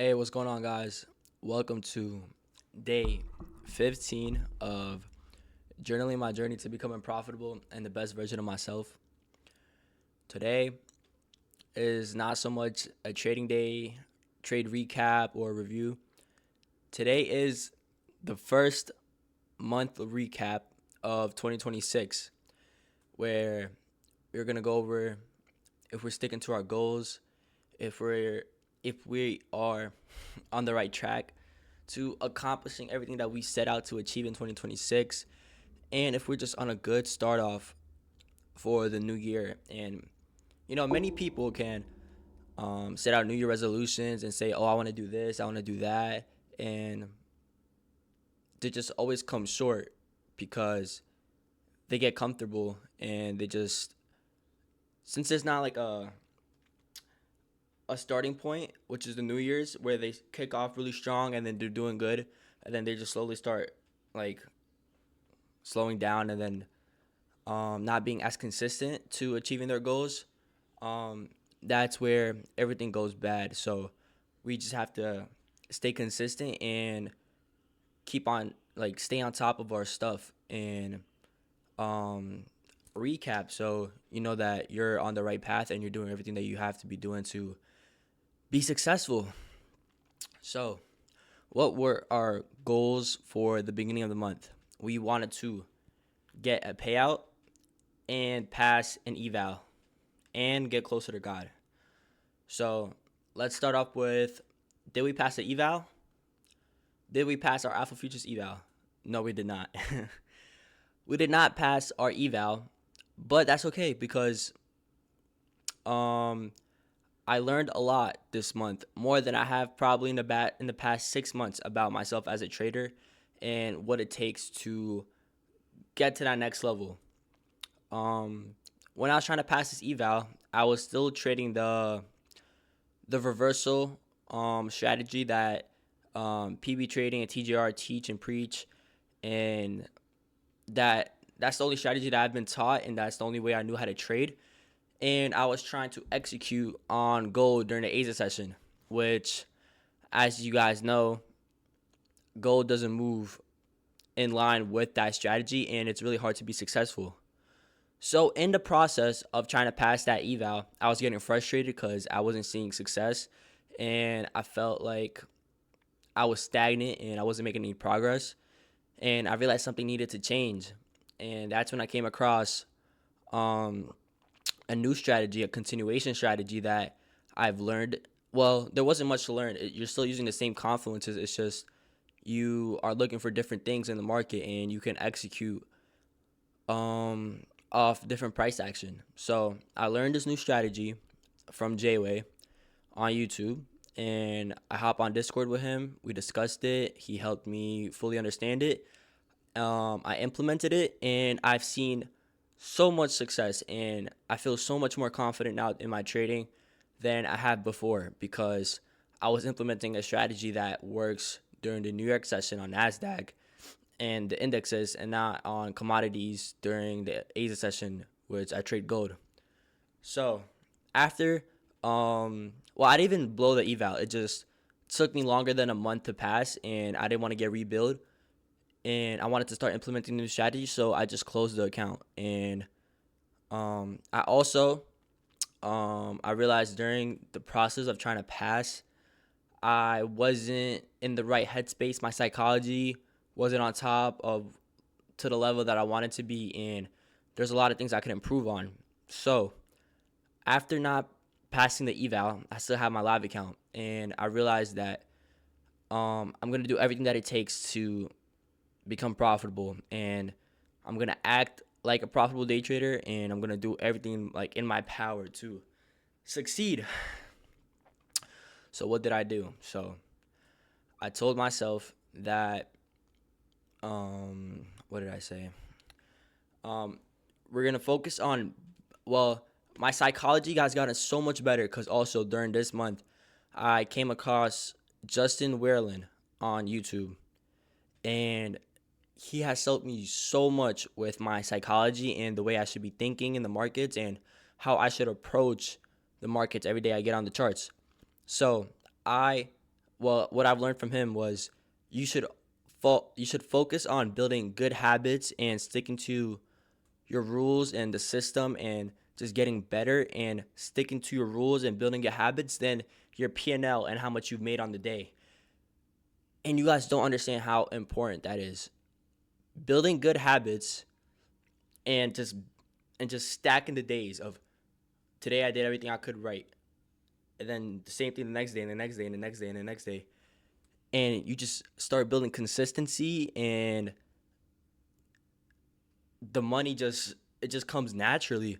Hey, what's going on, guys? Welcome to day 15 of journaling my journey to becoming profitable and the best version of myself. Today is not so much a trading day, trade recap, or review. Today is the first month recap of 2026, where we're going to go over if we're sticking to our goals, if we are on the right track to accomplishing everything that we set out to achieve in 2026, and if we're just on a good start off for the new year. And many people can set out New Year resolutions and say, "Oh, I want to do this, I want to do that," and they just always come short because they get comfortable and they just, since there's not like a starting point, which is the New Year's, where they kick off really strong and then they're doing good, and then they just slowly start like slowing down and then not being as consistent to achieving their goals. That's where everything goes bad. So we just have to stay consistent and keep on like stay on top of our stuff and um, recap, so you know that you're on the right path and you're doing everything that you have to be doing to be successful. So, what were our goals for the beginning of the month? We wanted to get a payout and pass an eval and get closer to God. So, let's start off with, did we pass the eval? Did we pass our Alpha Futures eval? No, we did not. We did not pass our eval, but that's okay because um I learned a lot this month, more than I have probably in the past 6 months, about myself as a trader and what it takes to get to that next level. Um, when I was trying to pass this eval, I was still trading the reversal strategy that PB trading and TGR teach and preach, and that's the only strategy that I've been taught, and that's the only way I knew how to trade. And I was trying to execute on gold during the Asia session, which, as you guys know, gold doesn't move in line with that strategy, and it's really hard to be successful. So in the process of trying to pass that eval, I was getting frustrated because I wasn't seeing success, and I felt like I was stagnant and I wasn't making any progress. And I realized something needed to change, and that's when I came across um, a new strategy, a continuation strategy that I've learned. Well, there wasn't much to learn. You're still using the same confluences. It's just you are looking for different things in the market and you can execute off different price action. So I learned this new strategy from Jayway on YouTube, and I hop on Discord with him. We discussed it. He helped me fully understand it. I implemented it, and I've seen so much success, and I feel so much more confident now in my trading than I have before because I was implementing a strategy that works during the New York session on Nasdaq and the indexes, and not on commodities during the Asia session, which I trade gold. So after, well, I didn't even blow the eval. It just took me longer than a month to pass, and I didn't want to get rebuild, and I wanted to start implementing new strategies, so I just closed the account. And I also I realized during the process of trying to pass, I wasn't in the right headspace. My psychology wasn't on top of to the level that I wanted to be, and there's a lot of things I could improve on. So after not passing the eval, I still have my live account, and I realized that I'm gonna do everything that it takes to become profitable, and I'm gonna act like a profitable day trader, and I'm gonna do everything like in my power to succeed. So what did I do? So I told myself that what did I say? Um, we're gonna focus on, well, my psychology has gotten so much better because also during this month I came across Justin Werlin on YouTube, and he has helped me so much with my psychology and the way I should be thinking in the markets and how I should approach the markets every day I get on the charts. So I well, what I've learned from him was you should you should focus on building good habits and sticking to your rules and the system and just getting better and sticking to your rules and building your habits than your P&L and how much you've made on the day. And you guys don't understand how important that is. Building good habits and just stacking the days of today I did everything I could right. And then the same thing the next day and the next day and the next day and the next day. And you just start building consistency, and the money just comes naturally.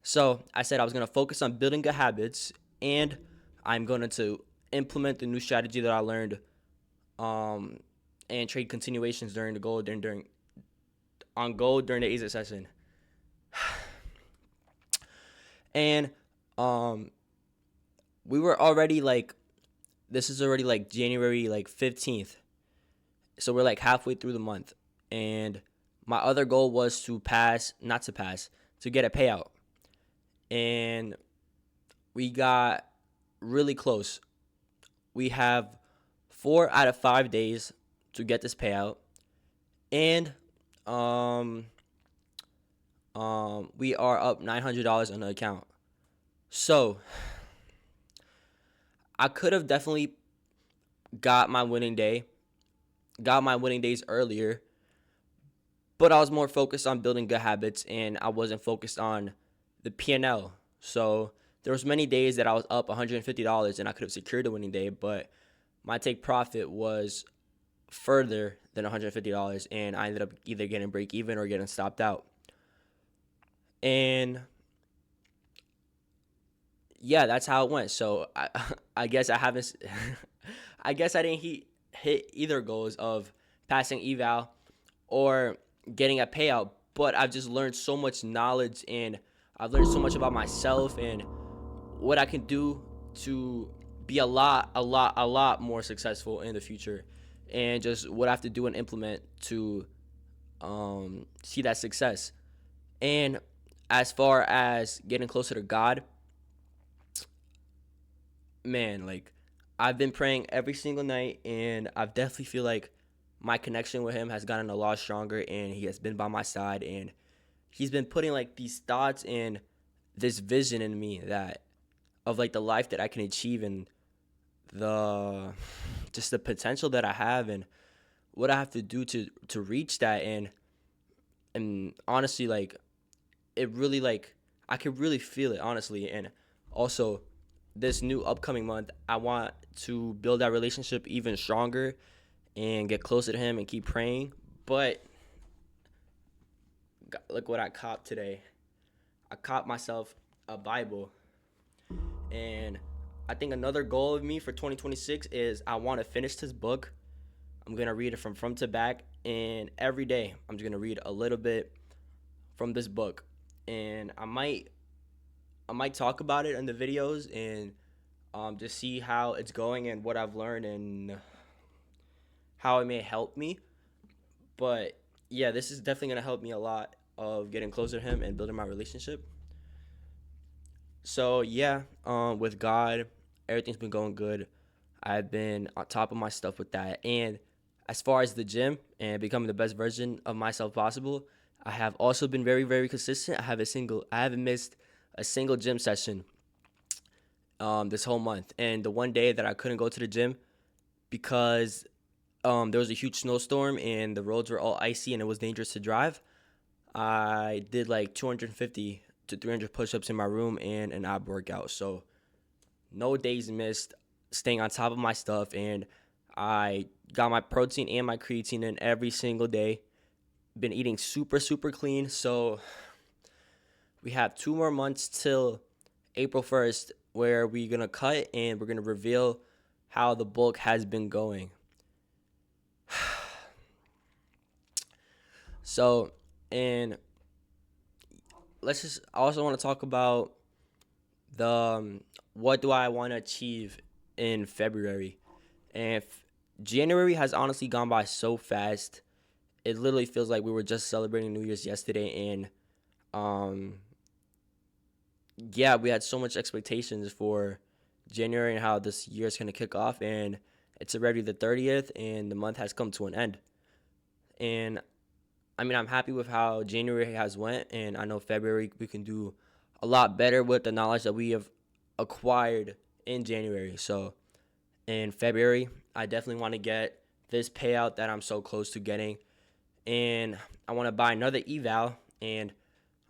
So I said I was gonna focus on building good habits, and I'm going to implement the new strategy that I learned, um, and trade continuations during the gold during on gold during the ASIC session. And um, we were already like, this is already like January like 15th, so we're like halfway through the month, and my other goal was to pass, not to pass, to get a payout, and we got really close. We have 4 out of 5 days to get this payout, and um we are up $900 on the account. So I could have definitely got my winning day, got my winning days earlier, but I was more focused on building good habits and I wasn't focused on the P&L. So there was many days that I was up $150 and I could have secured a winning day, but my take profit was further than $150 and I ended up either getting break even or getting stopped out. And yeah, that's how it went. So I guess I haven't I guess I didn't hit either goals of passing eval or getting a payout, but I've just learned so much knowledge and I've learned so much about myself and what I can do to be a lot more successful in the future, and just what I have to do and implement to see that success. And as far as getting closer to God, man, like I've been praying every single night, and I definitely feel like my connection with Him has gotten a lot stronger, and He has been by my side, and He's been putting like these thoughts and this vision in me that of like the life that I can achieve and the just the potential that I have and what I have to do to reach that. And honestly, like it really, like I could really feel it honestly. And also this new upcoming month, I want to build that relationship even stronger and get closer to Him and keep praying. But look what I copped today. I copped myself a Bible. And I think another goal of me for 2026 is I want to finish this book. I'm going to read it from front to back. And every day, I'm just going to read a little bit from this book. And I might talk about it in the videos and just see how it's going and what I've learned and how it may help me. But yeah, this is definitely going to help me a lot of getting closer to Him and building my relationship. So yeah, with God, everything's been going good. I've been on top of my stuff with that. And as far as the gym and becoming the best version of myself possible, I have also been very, very consistent. I haven't missed a single gym session this whole month. And the one day that I couldn't go to the gym because there was a huge snowstorm and the roads were all icy and it was dangerous to drive, I did like 250 to 300 push-ups in my room and an ab workout. So no days missed, staying on top of my stuff, and I got my protein and my creatine in every single day. Been eating super, super clean. So we have 2 more months till April 1st where we're going to cut and we're going to reveal how the bulk has been going. So, and I also want to talk about the what do I want to achieve in February. And January has honestly gone by so fast. It literally feels like we were just celebrating New Year's yesterday, and um yeah, we had so much expectations for January and how this year is going to kick off, and It's already the 30th, and the month has come to an end. And I mean, I'm happy with how January has went, and I know February we can do a lot better with the knowledge that we have acquired in January. So in February, I definitely want to get this payout that I'm so close to getting, and I want to buy another eval and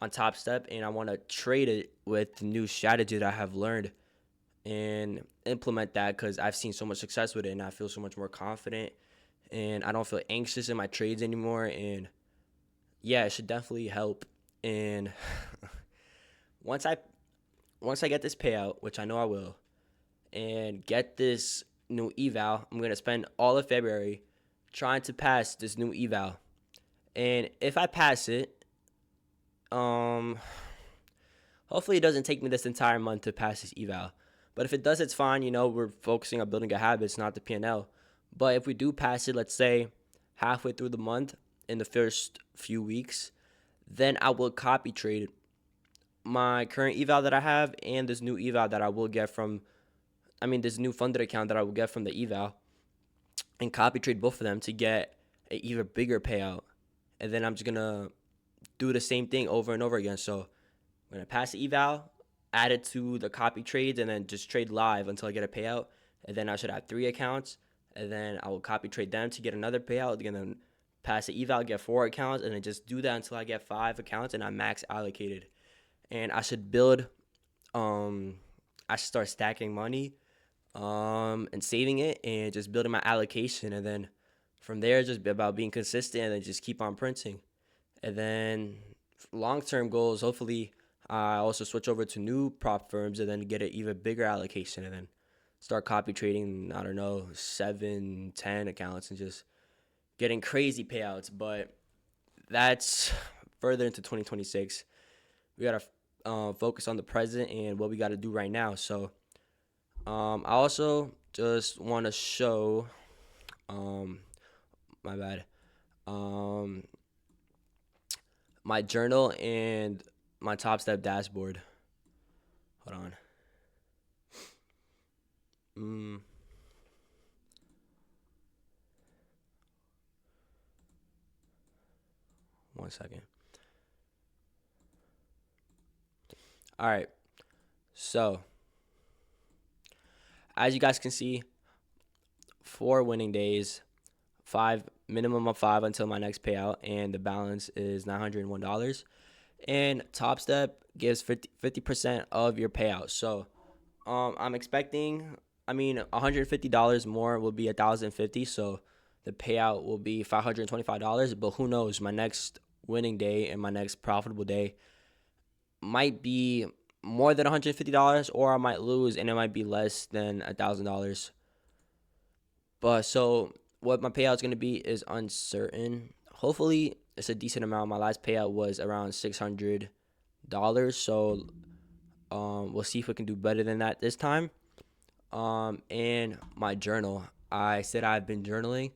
on Top Step, and I want to trade it with the new strategy that I have learned and implement that because I've seen so much success with it, and I feel so much more confident, and I don't feel anxious in my trades anymore. And yeah, it should definitely help. And once I once I get this payout, which I know I will, and get this new eval, I'm gonna spend all of February trying to pass this new eval. And if I pass it, um, hopefully it doesn't take me this entire month to pass this eval. But if it does, it's fine. We're focusing on building a habit, it's not the P&L. But if we do pass it, let's say halfway through the month in the first few weeks, then I will copy trade my current eval that I have and this new eval that I will get from, this new funded account that I will get from the eval, and copy trade both of them to get an even bigger payout. And then I'm just gonna do the same thing over and over again. So I'm gonna pass the eval, add it to the copy trades, and then just trade live until I get a payout. And then I should have 3 accounts, and then I will copy trade them to get another payout. And then pass the eval, get 4 accounts, and then just do that until I get 5 accounts and I'm max allocated. And I should build. I should start stacking money, and saving it, and just building my allocation, and then from there, it's just about being consistent and then just keep on printing. And then long-term goals, hopefully, I also switch over to new prop firms and then get an even bigger allocation, and then start copy trading, I don't know, 7, 10 accounts and just getting crazy payouts. But that's further into 2026. We got to focus on the present and what we got to do right now. So I also just want to show, my bad, my journal and my Top Step dashboard. Hold on. 1 second. All right. So, as you guys can see, 4 winning days, 5 minimum of 5 until my next payout, and the balance is $901. And Top Step gives 50% of your payout. So, I'm expecting, $150 more will be $1,050. So the payout will be $525. But who knows? My next winning day and my next profitable day might be more than $150, or I might lose and it might be less than $1,000. But so what my payout is going to be is uncertain. Hopefully it's a decent amount. My last payout was around $600. So we'll see if we can do better than that this time. And my journal, I said I've been journaling,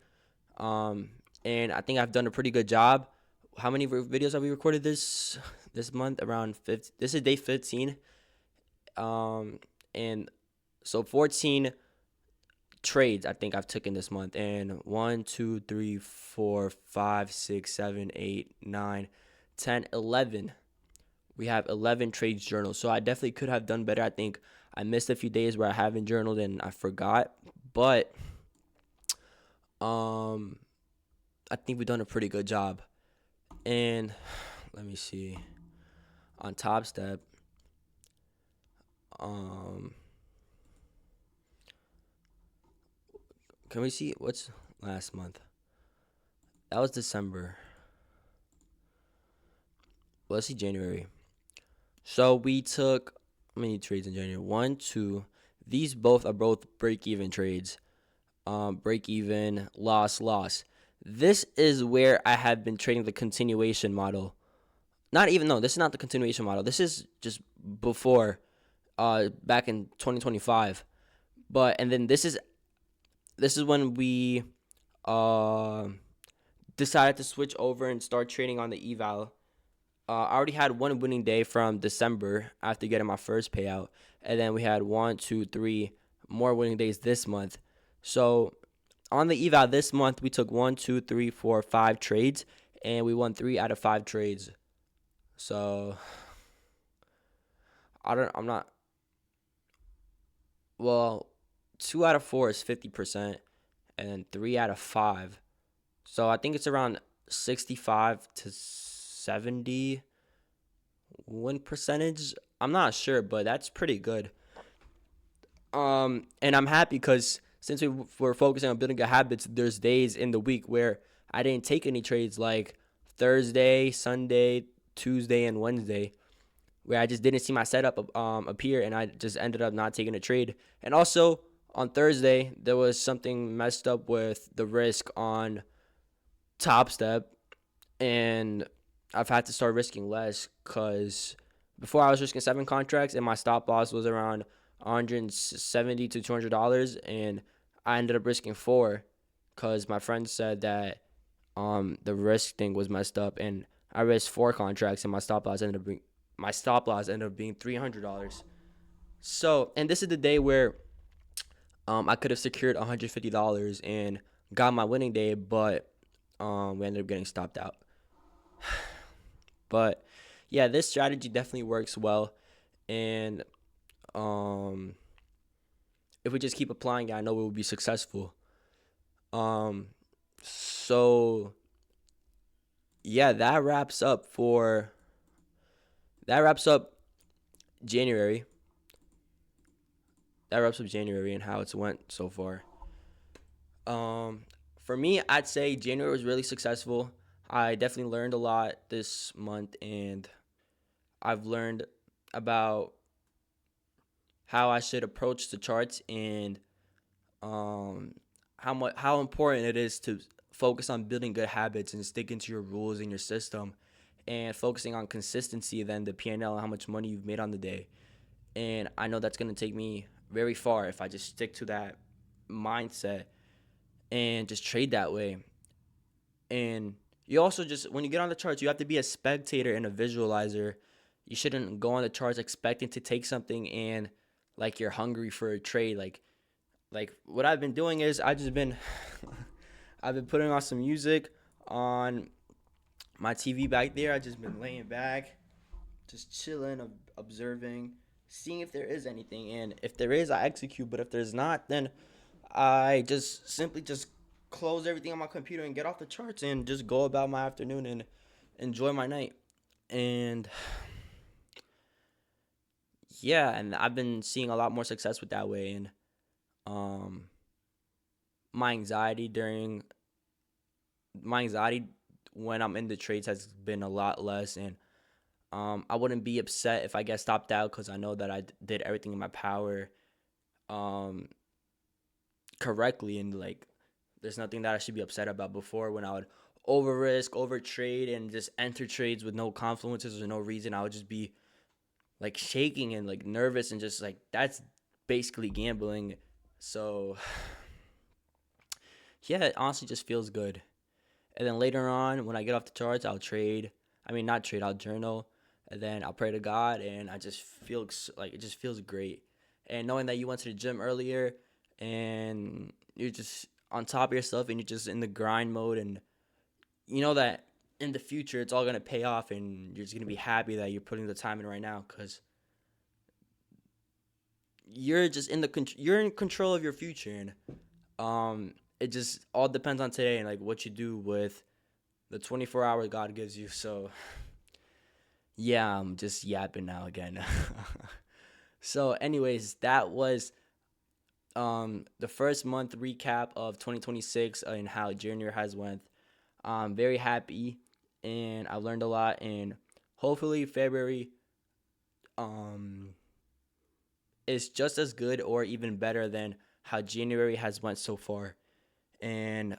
and I think I've done a pretty good job. How many videos have we recorded this month? Around 50. This is day 15. And so 14 trades I think I've taken this month, and 1, 2, 3, 4, 5, 6, 7, 8, 9, 10, 11. We have 11 trades journals. So I definitely could have done better. I think I missed a few days where I haven't journaled and I forgot, but I think we've done a pretty good job. And let me see, on Top Step, can we see what's last month? That was December. Well, let's see January. So we took how many trades in January? 1, 2. These are both break-even trades. Break-even, loss. This is where I have been trading the continuation model. This is not the continuation model. This is just before, back in 2025. And then this is when we decided to switch over and start trading on the eval. I already had 1 winning day from December after getting my first payout, and then we had 1, 2, 3 more winning days this month. So on the eval this month, we took 1, 2, 3, 4, 5 trades, and we won 3 out of 5 trades. So I'm not, well, 2 out of 4 is 50%, and then 3 out of 5. So I think it's around 65 to 70 win percentage. I'm not sure, but that's pretty good. And I'm happy because since were focusing on building good habits, there's days in the week where I didn't take any trades, like Thursday, Sunday, Tuesday, and Wednesday, where I just didn't see my setup appear, and I just ended up not taking a trade. And also on Thursday, there was something messed up with the risk on Top Step, and I've had to start risking less because before I was risking 7 contracts, and my stop loss was around $170 to $200, and I ended up risking 4 because my friend said that the risk thing was messed up, and I risked 4 contracts, and my stop loss ended up being $300. So, and this is the day where I could have secured $150 and got my winning day, but we ended up getting stopped out. But yeah, this strategy definitely works well, and um, if we just keep applying it, I know we will be successful. Um, so yeah, that wraps up January. That wraps up January and how it's went so far. Um, for me, I'd say January was really successful. I definitely learned a lot this month, and I've learned about how I should approach the charts, and um, how important it is to focus on building good habits and sticking to your rules and your system, and focusing on consistency than the P&L and how much money you've made on the day. And I know that's gonna take me very far if I just stick to that mindset and just trade that way. And you also just, when you get on the charts, you have to be a spectator and a visualizer. You shouldn't go on the charts expecting to take something and like you're hungry for a trade. Like what I've been doing is I just been I've been putting on some music on my TV back there. I just been laying back, just chilling, observing, seeing if there is anything, and if there is, I execute. But if there's not, then I just simply just close everything on my computer and get off the charts and just go about my afternoon and enjoy my night. And yeah, and I've been seeing a lot more success with that way. And um, my anxiety during my anxiety when I'm in the trades has been a lot less, and I wouldn't be upset if I get stopped out because I know that I did everything in my power um, correctly, and like there's nothing that I should be upset about. Before, when I would over risk, over trade, and just enter trades with no confluences or no reason, I would just be like shaking and like nervous and just like that's basically gambling. So yeah, it honestly just feels good. And then later on, when I get off the charts, I'll trade. I mean, not trade, I'll journal. And then I'll pray to God, and I just feel like it just feels great. And knowing that you went to the gym earlier and you're just on top of yourself and you're just in the grind mode, and you know that in the future it's all going to pay off, and you're just going to be happy that you're putting the time in right now because you're just you're in control of your future. And it just all depends on today and like what you do with the 24 hours God gives you. So yeah, I'm just yapping now again. So anyways, that was the first month recap of 2026 and how January has went. I'm very happy, and I've learned a lot, and hopefully February um is just as good or even better than how January has went so far. And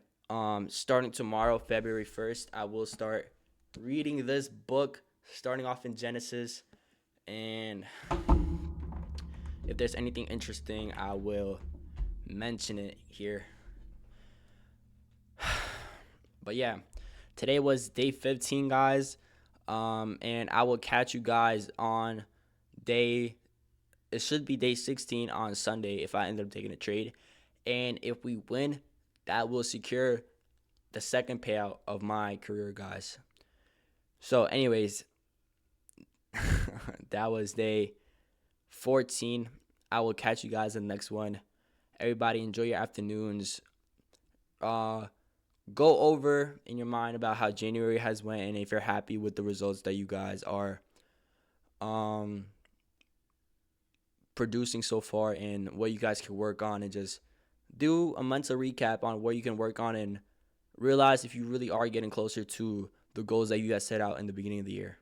starting tomorrow, February 1st, I will start reading this book, starting off in Genesis. And if there's anything interesting, I will mention it here. But yeah, today was day 15, guys. And I will catch you guys on it should be day 16 on Sunday if I end up taking a trade. And if we win, that will secure the second payout of my career, guys. So, anyways, that was day 14. I will catch you guys in the next one. Everybody, enjoy your afternoons. Go over in your mind about how January has went, and if you're happy with the results that you guys are producing so far, and what you guys can work on, and just do a mental recap on what you can work on, and realize if you really are getting closer to the goals that you guys set out in the beginning of the year.